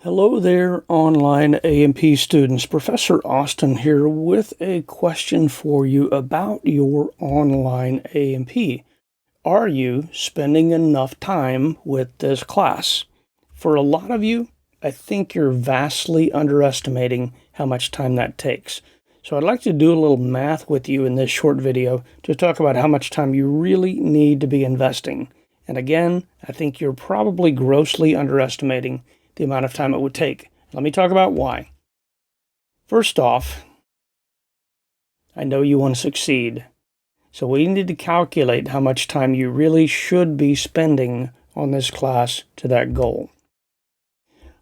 Hello there, online A&P students. Professor Austin here with a question for you about your online A&P. Are you spending enough time with this class? For a lot of you, I think you're vastly underestimating how much time that takes. So I'd like to do a little math with you in this short video to talk about how much time you really need to be investing. And again, I think you're probably grossly underestimating the amount of time it would take. Let me talk about why. First off, I know you want to succeed. So we need to calculate how much time you really should be spending on this class to that goal.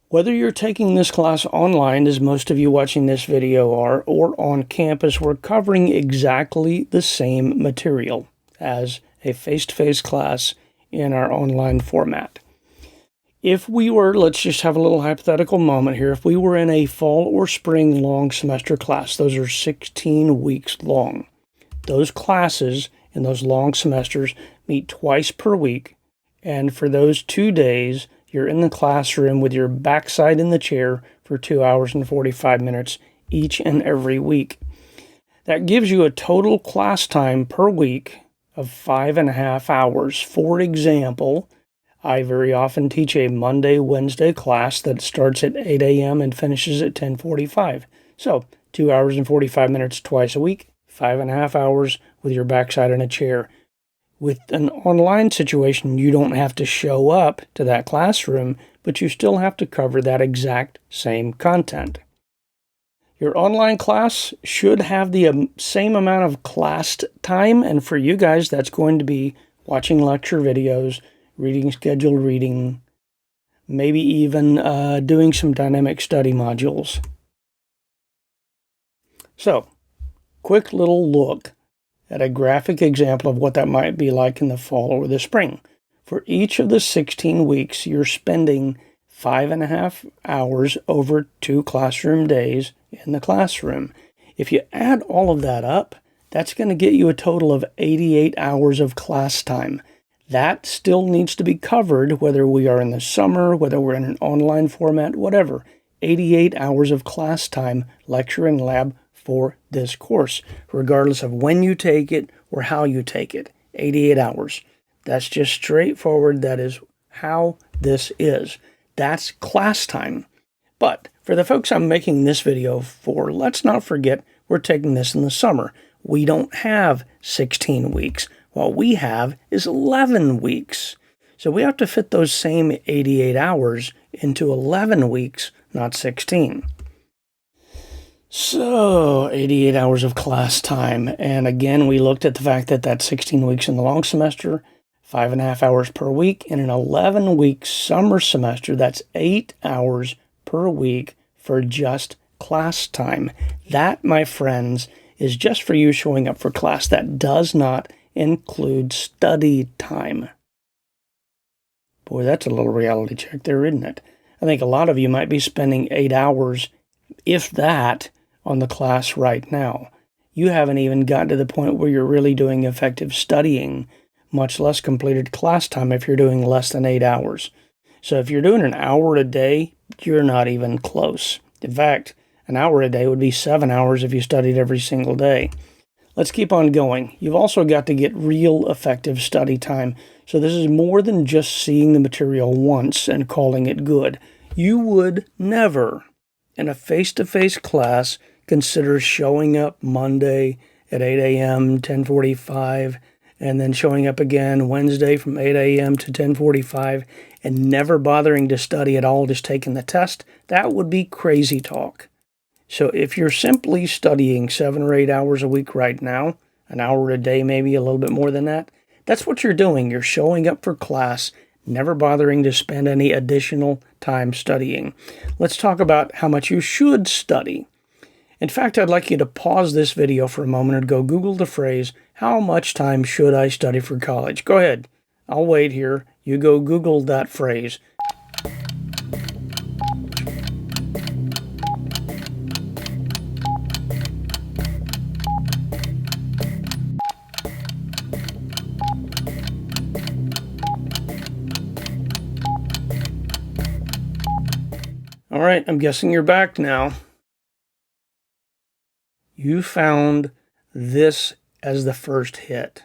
Whether you're taking this class online, as most of you watching this video are, or on campus, we're covering exactly the same material as a face-to-face class in our online format. If we were, let's just have a little hypothetical moment here, if we were in a fall or spring long semester class, those are 16 weeks long. Those classes in those long semesters meet twice per week, and for those 2 days, you're in the classroom with your backside in the chair for 2 hours and 45 minutes each and every week. That gives you a total class time per week of 5.5 hours. For example, I very often teach a Monday-Wednesday class that starts at 8 a.m. and finishes at 10:45. So 2 hours and 45 minutes twice a week, 5.5 hours with your backside in a chair. With an online situation, you don't have to show up to that classroom, but you still have to cover that exact same content. Your online class should have the same amount of class time, and for you guys, that's going to be watching lecture videos, reading scheduled reading, maybe even doing some dynamic study modules. So, quick little look at a graphic example of what that might be like in the fall or the spring. For each of the 16 weeks, you're spending 5.5 hours over 2 classroom days in the classroom. If you add all of that up, that's going to get you a total of 88 hours of class time. That still needs to be covered, whether we are in the summer, whether we're in an online format, whatever. 88 hours of class time, lecture and lab for this course, regardless of when you take it or how you take it. 88 hours. That's just straightforward. That is how this is. That's class time. But for the folks I'm making this video for, let's not forget we're taking this in the summer. We don't have 16 weeks. What we have is 11 weeks. So we have to fit those same 88 hours into 11 weeks, not 16. So 88 hours of class time. And again, we looked at the fact that that's 16 weeks in the long semester, 5.5 hours per week. In an 11-week summer semester, that's 8 hours per week for just class time. That, my friends, is just for you showing up for class. That does not include study time. Boy, that's a little reality check there, isn't it? I think a lot of you might be spending 8 hours, if that, on the class right now. You haven't even gotten to the point where you're really doing effective studying, much less completed class time if you're doing less than 8 hours. So if you're doing an hour a day, you're not even close. In fact, an hour a day would be 7 hours if you studied every single day. Let's keep on going. You've also got to get real effective study time. So this is more than just seeing the material once and calling it good. You would never, in a face-to-face class, consider showing up Monday at 8 a.m., 10:45, and then showing up again Wednesday from 8 a.m. to 10:45, and never bothering to study at all, just taking the test. That would be crazy talk. So if you're simply studying 7 or 8 hours a week right now, an hour a day, maybe a little bit more than that, that's what you're doing. You're showing up for class, never bothering to spend any additional time studying. Let's talk about how much you should study. In fact, I'd like you to pause this video for a moment and go Google the phrase, how much time should I study for college? Go ahead. I'll wait here. You go Google that phrase. All right, I'm guessing you're back now. You found this as the first hit.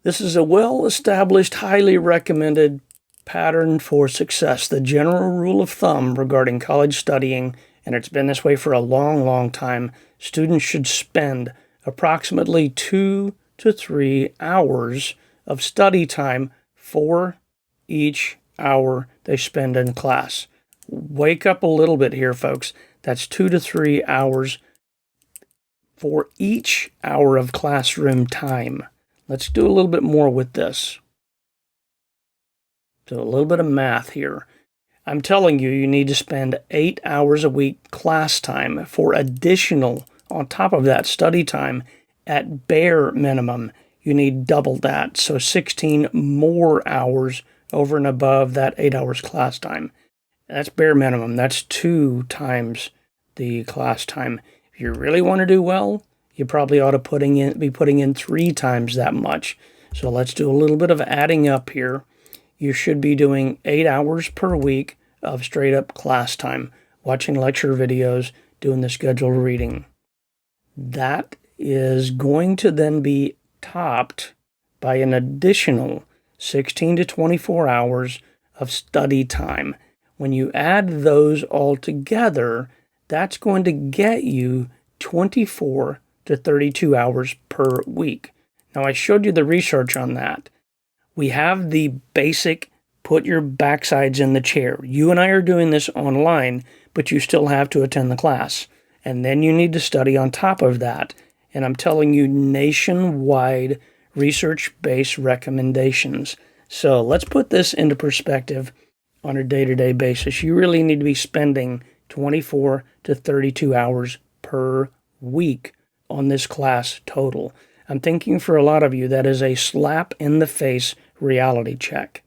This is a well-established, highly recommended pattern for success, the general rule of thumb regarding college studying, and it's been this way for a long, long time. Students should spend approximately 2 to 3 hours of study time for each hour they spend in class. Wake up a little bit here, folks. That's 2 to 3 hours for each hour of classroom time. Let's do a little bit more with this. So a little bit of math here. I'm telling you, you need to spend 8 hours a week class time for additional, on top of that, study time. At bare minimum, you need double that, so 16 more hours over and above that 8 hours class time. That's bare minimum. That's 2 times the class time. If you really want to do well, you probably ought to be putting in 3 times that much. So let's do a little bit of adding up here. You should be doing 8 hours per week of straight up class time, watching lecture videos, doing the scheduled reading. That is going to then be topped by an additional 16 to 24 hours of study time. When you add those all together, that's going to get you 24 to 32 hours per week. Now, I showed you the research on that. We have the basic put your backsides in the chair. You and I are doing this online, but you still have to attend the class. And then you need to study on top of that. And I'm telling you, nationwide research-based recommendations. So let's put this into perspective on a day-to-day basis. You really need to be spending 24 to 32 hours per week on this class total. I'm thinking for a lot of you, that is a slap in the face reality check.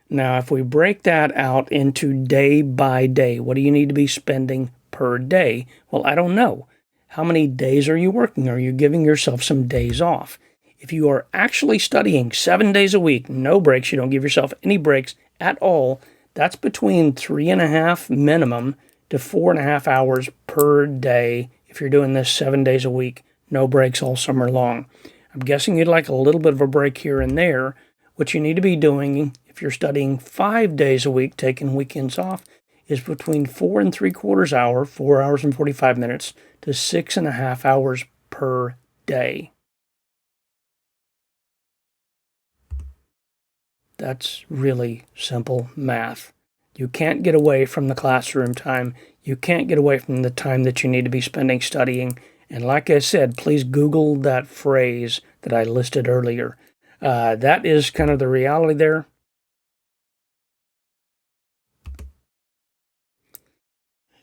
Now, if we break that out into day by day, what do you need to be spending per day? Well, I don't know. How many days are you working? Are you giving yourself some days off? If you are actually studying 7 days a week, no breaks, you don't give yourself any breaks at all, that's between 3.5 minimum to 4.5 hours per day if you're doing this 7 days a week, no breaks all summer long. I'm guessing you'd like a little bit of a break here and there. What you need to be doing if you're studying 5 days a week, taking weekends off, is between 4.75 hours, 4 hours and 45 minutes, to 6.5 hours per day. That's really simple math. You can't get away from the classroom time. You can't get away from the time that you need to be spending studying. And like I said, please Google that phrase that I listed earlier. That is kind of the reality there.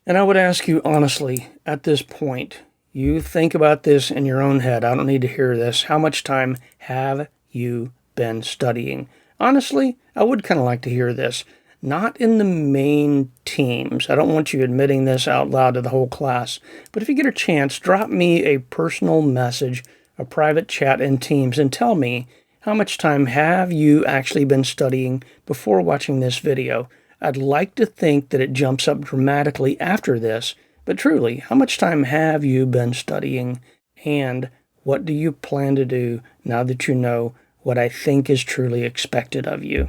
And I would ask you honestly, at this point, you think about this in your own head. I don't need to hear this. How much time have you been studying? Honestly, I would kind of like to hear this. Not in the main teams. I don't want you admitting this out loud to the whole class. But if you get a chance, drop me a personal message, a private chat in Teams, and tell me how much time have you actually been studying before watching this video. I'd like to think that it jumps up dramatically after this, but truly, how much time have you been studying, and what do you plan to do now that you know what I think is truly expected of you?